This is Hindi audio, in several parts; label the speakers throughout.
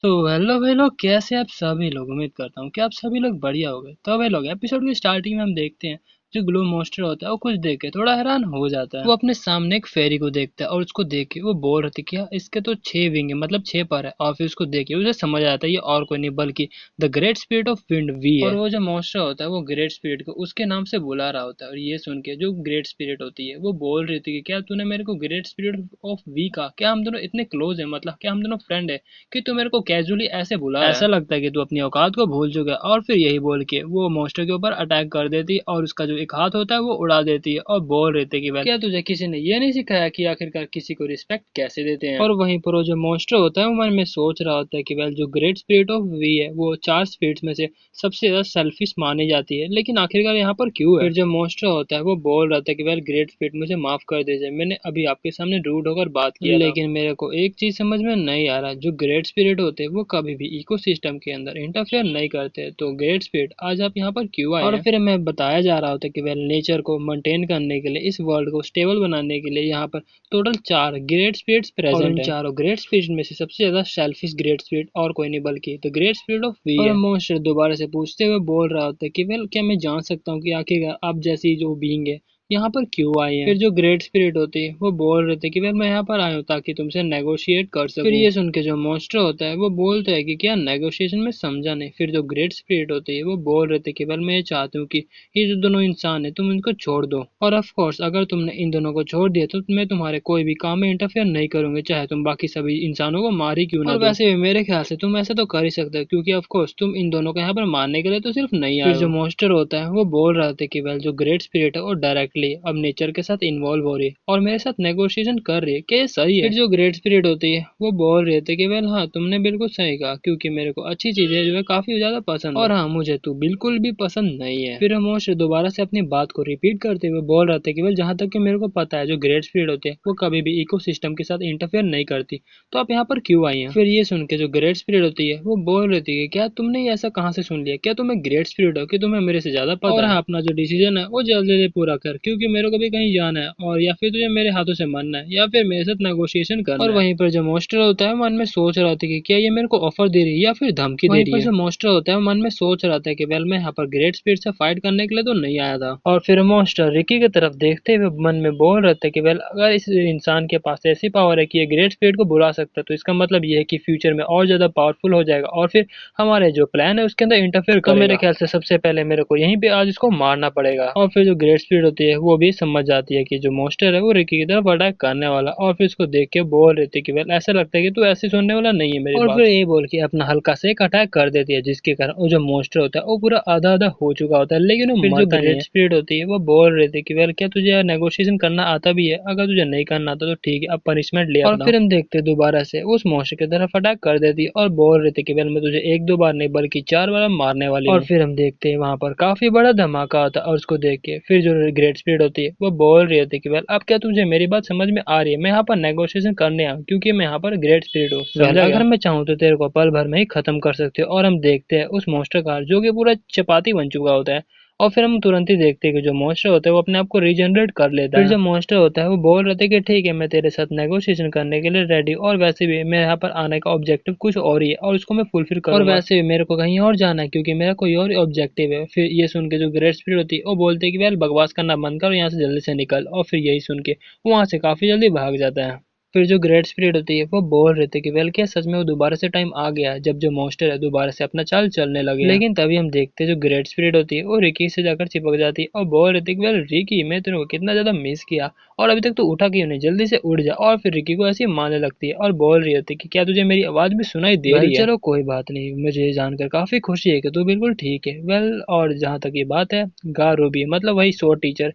Speaker 1: तो हेलो भाई लोग, कैसे आप सभी लोग। उम्मीद करता हूँ कि आप सभी लोग बढ़िया हो गए। तो भाई लोग, एपिसोड की स्टार्टिंग में हम देखते हैं जो ग्लो मॉन्स्टर होता है वो कुछ देख के थोड़ा हैरान हो जाता है। वो अपने सामने एक फेरी को देखता है और उसको देख के वो बोल रही थी कि इसके तो 6 विंग है, मतलब 6 पर है। और फिर उसको देख के उसे समझ आता है ये और कोई नहीं बल्कि the great spirit of wind वी है। और वो जो मॉन्स्टर होता है वो ग्रेट स्पिरिट को उसके नाम से बुला रहा होता है। और ये सुन के जो ग्रेट स्पिरिट होती है वो बोल रही थी कि क्या तूने मेरे को ग्रेट स्पिरिट ऑफ वी कहा, क्या हम दोनों इतने क्लोज है, मतलब क्या हम दोनों फ्रेंड है कि तू मेरे को कैजुअली ऐसे बुला रहा है। ऐसा लगता है कि तू अपनी औकात को भूल चुका है। और फिर यही बोल के वो मॉन्स्टर के ऊपर अटैक कर देती है और उसका जो एक हाथ होता है वो उड़ा देती है और बोल रहे थे कि भाई क्या तुझे किसी ने ये नहीं सिखाया कि आखिरकार किसी को रिस्पेक्ट कैसे देते हैं। और वहीं पर वो जो मॉन्स्टर होता है वो मन में सोच रहा होता है कि वेल जो ग्रेट स्पिरिट ऑफ वी है वो 4 स्पिरिट्स में से सबसे ज्यादा सेल्फिश मानी जाती है, लेकिन आखिरकार यहाँ पर क्यों है। फिर जो मॉन्स्टर होता है वो बोल रहा था कि वेल ग्रेट स्पिरिट मुझे माफ कर दीजिए, मैंने अभी आपके सामने रूड होकर बात किया था, लेकिन मेरे को एक चीज समझ में नहीं आ रहा, जो ग्रेट स्पिरिट होते हैं वो कभी भी इकोसिस्टम के अंदर इंटरफेयर नहीं करते। तो ग्रेट स्पिरिट आज आप यहाँ पर क्यों आए और हैं? फिर हमें बताया जा रहा होता है कि वेल नेचर को मेंटेन करने के लिए, इस वर्ल्ड को स्टेबल बनाने के लिए यहाँ पर टोटल 4 ग्रेट स्पिरिट्स प्रेजेंट है। चारों ग्रेट स्पिरिट में से सबसे ज्यादा सेल्फिश ग्रेट स्पिरिट और कोई नहीं बल्कि द ग्रेट स्पिरिट ऑफ वी है। मॉन्स्टर दोबारा से पूछते हुए बोल रहा होता है कि वेल क्या मैं जान सकता हूँ कि आखिर आप जैसी जो बीइंग है यहाँ पर क्यों आए हैं। फिर जो ग्रेट स्पिरिट होती है वो बोल रहे थे कि वेल मैं यहाँ पर आया हूँ ताकि तुमसे नेगोशिएट कर सकूं। फिर ये सुन के जो मॉन्स्टर होता है वो बोलता है कि क्या नेगोशिएशन में समझा नहीं। फिर जो ग्रेट स्पिरिट होती है वो बोल रहे थे कि वेल मैं ये चाहती हूँ कि ये जो दोनों इंसान है तुम इनको छोड़ दो, और ऑफ कोर्स अगर तुमने इन दोनों को छोड़ दिया तो मैं तुम्हारे कोई भी काम में इंटरफेयर नहीं करूंगी, चाहे तुम बाकी सभी इंसानों को मार ही क्यों ना दो। वैसे भी मेरे ख्याल से तुम ऐसा तो कर ही सकते हो क्योंकि ऑफ कोर्स तुम इन दोनों को यहाँ पर मारने के लिए तो सिर्फ नहीं आए। फिर जो मॉन्स्टर होता है वो बोल रहा था कि वेल जो ग्रेट स्पिरिट है वो डायरेक्टली अब नेचर के साथ इन्वॉल्व हो रही है और मेरे साथ नेगोशिएशन कर रही है, क्या ये सही है। फिर जो ग्रेट स्पिरिट होती है वो बोल रहे थे कि वेल हाँ तुमने बिल्कुल सही कहा, क्योंकि मेरे को अच्छी चीजें जो है काफी ज्यादा पसंद है और हाँ मुझे तू बिल्कुल भी पसंद नहीं है। फिर मॉन्स्टर दोबारा से अपनी बात को रिपीट करते हुए बोल रहा था कि वेल जहाँ तक कि मेरे को पता है जो ग्रेट स्पिरिट होते हैं वो कभी भी इकोसिस्टम के साथ इंटरफेयर नहीं करती, तो आप यहाँ पर क्यों आई हैं। फिर ये सुन के जो ग्रेट स्पिरिट होती है वो बोल रही थी कि क्या तुमने ये ऐसा कहाँ से सुन लिया, क्या तुम्हें ग्रेट स्पिरिट हो कि तुम्हें मेरे से ज्यादा पता और हाँ अपना जो डिसीजन है वो जल्दी जल्दी पूरा कर, क्योंकि मेरे को भी कहीं जाना है और या फिर तुझे मेरे हाथों से मानना है या फिर मेरे साथ नेगोशिएशन करना है। और वहीं पर जो मॉन्स्टर होता है मन में सोच रहा था कि क्या ये मेरे को ऑफर दे रही है या फिर धमकी दे रही है। जो मॉन्स्टर होता है मन में सोच रहा था कि वेल मैं यहाँ पर ग्रेट स्पिरिट से फाइट करने के लिए तो नहीं आया था। और फिर मॉन्स्टर रिकी की तरफ देखते हुए मन में बोल रहे थे कि वेल अगर इस इंसान के पास ऐसी पावर है कि ये ग्रेट स्पिरिट को बुला सकता है तो इसका मतलब ये है कि फ्यूचर में और ज्यादा पावरफुल हो जाएगा और फिर हमारे जो प्लान है उसके अंदर इंटरफेयर करेगा। तो मेरे ख्याल से सबसे पहले मेरे को यहीं पे आज इसको मारना पड़ेगा। और फिर जो ग्रेट स्पिरिट होती है वो भी समझ जाती है कि जो मॉन्स्टर है वो रिकी की तरफ अटैक करने वाला, और फिर उसको देख के बोल रही थी कि वेल ऐसा लगता है कि तू ऐसे सुनने वाला नहीं है मेरी बात। और फिर ये बोल के अपना हल्का से एक अटैक कर देती है जिसके कारण वो जो मॉन्स्टर होता है वो पूरा आधा आधा हो चुका होता है, लेकिन वो मरता नहीं है। ग्रेट स्पिरिट होती है वो बोल रही थी कि वेल क्या तुझे नेगोशिएशन करना आता भी है, अगर तुझे नहीं करना आता तो ठीक है अब पनिशमेंट ले। और फिर हम देखते हैं दोबारा से उस मॉन्स्टर की तरफ अटैक कर देती है और बोल रही थी कि वेल मैं तुझे एक दो बार नहीं बल्कि 4 बार मारने वाली हूँ। और फिर हम देखते हैं वहां पर काफी बड़ा धमाका होता है और उसको देख के फिर जो ग्रेट स्पिरिट होती है वो बोल रही होती है कि वेल अब क्या तुझे मेरी बात समझ में आ रही है, मैं यहाँ पर नेगोशिएशन करने आया हूँ क्योंकि मैं यहाँ पर ग्रेट स्पिरिट हूँ। अगर मैं चाहूँ तो तेरे को पल भर में ही खत्म कर सकते हो। और हम देखते हैं उस मॉन्स्टर का जो कि पूरा चपाती बन चुका होता है और फिर हम तुरंत ही देखते हैं कि जो मॉन्स्टर होता है वो अपने आप को रीजनरेट कर लेता है। फिर जो मॉन्स्टर होता है वो बोल रहे थे कि ठीक है मैं तेरे साथ नेगोशिएशन करने के लिए रेडी, और वैसे भी मेरे यहाँ पर आने का ऑब्जेक्टिव कुछ और ही है और उसको मैं फुलफिल करूंगा। और वैसे भी मेरे को कहीं और जाना है क्योंकि मेरा कोई और ऑब्जेक्टिव है। फिर ये सुन के जो ग्रेट स्पिरिट होती है वो बोलते है कि यार बकवास करना बंद कर, यहाँ से जल्दी से निकल, और फिर यही सुन के वो वहां से काफी जल्दी भाग जाता है। फिर जो ग्रेट स्पिरिट होती है वो बोल रहे थे कि वेल क्या सच में वो दोबारा से टाइम आ गया जब जो मॉन्स्टर है दोबारा से अपना चाल चलने लगे। लेकिन तभी हम देखते हैं जो ग्रेट स्पिरिट होती है वो रिकी से जाकर चिपक जाती है और बोल रही थी कि वेल रिकी मैं तेरे को कितना ज्यादा मिस किया और अभी तक तो उठा क्यों नहीं, जल्दी से उठ जा। और फिर रिकी को ऐसे ही मारने लगती है और बोल रही होती है कि क्या तुझे मेरी आवाज भी सुनाई दे रही है। चलो कोई बात नहीं, मुझे ये जानकर काफी खुशी है कि तू बिल्कुल ठीक है। वेल और जहाँ तक ये बात है गारो भी मतलब वही शो टीचर,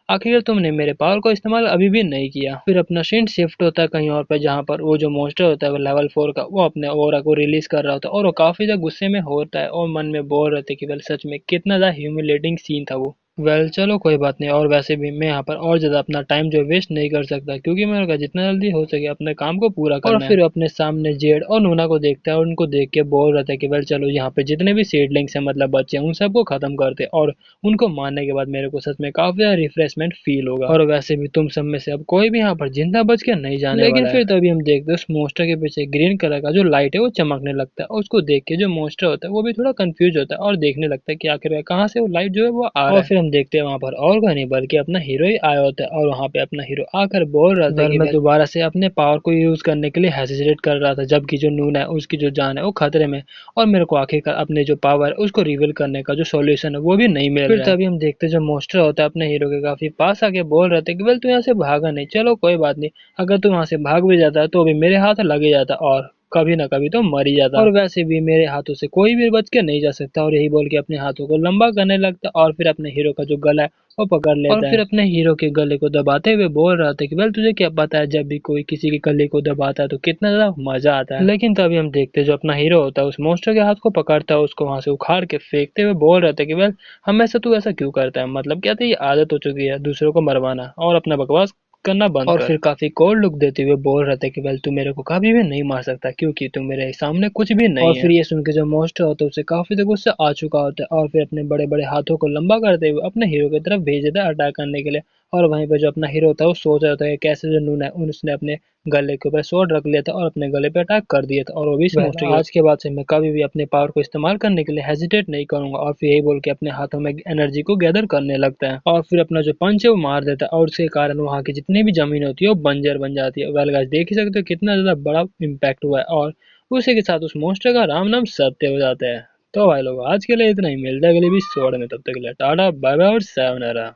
Speaker 1: आखिर तुमने मेरे पावर को इस्तेमाल अभी भी नहीं किया। फिर अपना सीन शिफ्ट होता है कहीं और पे जहाँ पर वो जो मॉन्स्टर होता है वो लेवल 4 का वो अपने ऑरा को रिलीज कर रहा होता है और वो काफी ज्यादा गुस्से में होता है और मन में बोल रहे थे कि वेल सच में कितना ज्यादा ह्यूमिलेटिंग सीन था वो। चलो कोई बात नहीं। और वैसे भी मैं यहाँ पर और ज़्यादा अपना टाइम जो वेस्ट नहीं कर सकता, क्योंकि मेरे को जितना जल्दी हो सके अपने काम को पूरा करना है। और फिर अपने सामने जेड और नूना को देखता है और उनको देख के बोल रहा था कि चलो यहाँ पे जितने भी सीडलिंग्स हैं, मतलब बच्चे हैं, उन सबको खत्म करते हैं। और उनको मारने के बाद मेरे को सच में काफी ज्यादा रिफ्रेशमेंट फील होगा। और वैसे भी तुम सब में से अब कोई भी यहाँ पर जिंदा बच के नहीं जाने लेकिन वाला है। फिर तभी हम देखते हैं उस मोस्टर के पीछे ग्रीन कलर का जो लाइट है वो चमकने लगता है, और उसको देख के जो मोस्टर होता है वो भी थोड़ा कंफ्यूज होता है और देखने लगता है कि आखिर कहाँ से वो लाइट जो है वो आ रहा है। और फिर हम देखते हैं वहाँ पर और कोई नहीं बल्कि अपना हीरो ही आया होता है, और वहाँ पे अपना हीरो आकर बोल रहा था कि मैं दोबारा से अपने पावर को यूज करने के लिए हेजिटेट कर रहा था, जबकि जो नून है उसकी जो जान है वो खतरे में, और मेरे को आखिरकार अपने जो पावर है उसको रिवील करने का जो सॉल्यूशन है वो भी नहीं मिल रहा है। फिर तभी हम देखते हैं जो मोस्टर होता है अपने हीरो के काफी पास आके बोल रहे थे कि तू यहाँ से भागा नहीं, चलो कोई बात नहीं, अगर तू वहां से भाग भी जाता है तो भी मेरे हाथ लग ही जाता और कभी ना कभी तो मर ही जाता। और वैसे भी मेरे हाथों से कोई भी बच के नहीं जा सकता। और यही बोल के अपने हाथों को लंबा करने लगता और फिर अपने हीरो का जो गला है वो पकड़ लेता है। और फिर अपने हीरो के गले को दबाते हुए बोल रहा था कि तुझे क्या पता है, जब भी कोई किसी के गले को दबाता है तो कितना ज्यादा मजा आता है। लेकिन तभी हम देखते हैं जो अपना हीरो होता है उस मोस्टर के हाथ को पकड़ता है, उसको वहां से उखाड़ के फेंकते हुए बोल रहे थे कि हमेशा तू ऐसा क्यों करता है, मतलब क्या तेरी आदत हो चुकी है दूसरों को मरवाना, और अपना बकवास करना बंद और कर। फिर काफी कोल्ड लुक देते हुए बोल रहे थे कि तू मेरे को कभी भी नहीं मार सकता, क्योंकि तू मेरे सामने कुछ भी नहीं है। और फिर ये सुन के जो मोस्टर होता है उसे काफी तक गुस्सा आ चुका होता है, और फिर अपने बड़े बड़े हाथों को लंबा करते हुए अपने हीरो की तरफ भेज देता है अटैक करने के लिए। और वहीं पे जो अपना हीरो होता है वो सोच रहा था कि कैसे जो नून है उसने अपने गले के ऊपर स्वॉर्ड रख लिया था और अपने गले पे अटैक कर दिया था, और वो भी इस मोस्टर आज के बाद से मैं कभी भी अपने पावर को इस्तेमाल करने के लिए हेजिटेट नहीं करूंगा। और फिर यही बोल के अपने हाथों में एनर्जी को गैदर करने लगता है, और फिर अपना जो पंच है वो मार देता है, और उसके कारण वहाँ की जितनी भी जमीन होती है वो बंजर बन जाती है। वेल गाइस, देख ही सकते हो कितना ज्यादा बड़ा इम्पैक्ट हुआ है, और उसी के साथ उस मोस्टर का राम नाम सत्य हो जाता है। तो भाई लोग आज के लिए इतना ही, मिलता है अगले एपिसोड में, तब तक के लिए टाटा बाय बाय और sayonara।